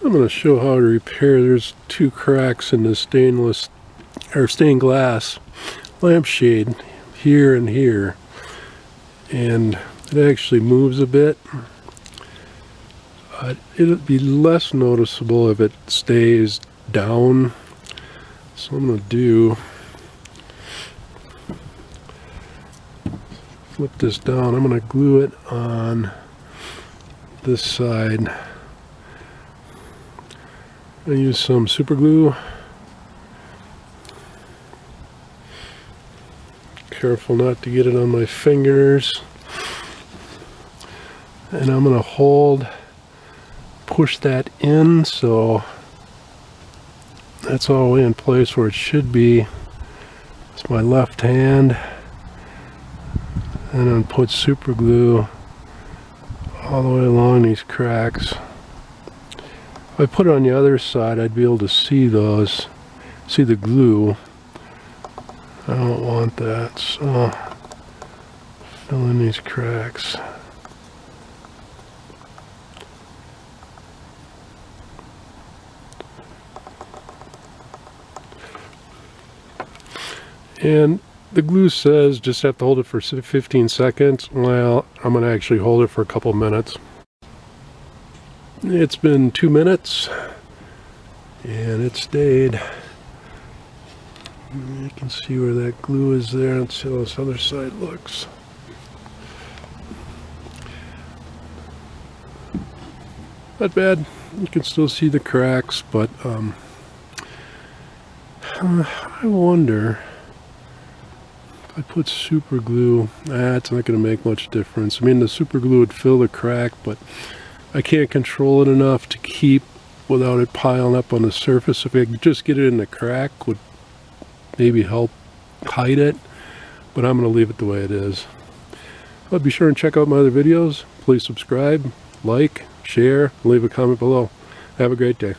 I'm going to show how to repair. There's two cracks in the stained glass lampshade here and here, and it actually moves a bit. It'll be less noticeable if it stays down. So what I'm going to do, flip this down. I'm going to glue it on this side. I use some super glue. Careful not to get it on my fingers. And I'm going to push that in so that's all the way in place where it should be. It's my left hand. And then put super glue all the way along these cracks. If I put it on the other side, I'd be able to see the glue. I don't want that, so fill in these cracks. And the glue says just have to hold it for 15 seconds. Well, I'm going to actually hold it for a couple minutes. It's been 2 minutes and it stayed. You can see where that glue is there. Let's see how this other side looks. Not bad. You can still see the cracks, but I wonder if I put super glue, it's not going to make much difference. I mean, the super glue would fill the crack, but I can't control it enough to keep without it piling up on the surface. If I could just get it in the crack, would maybe help hide it, but I'm going to leave it the way it is. But be sure and check out my other videos. Please subscribe, like, share, leave a comment below. Have a great day.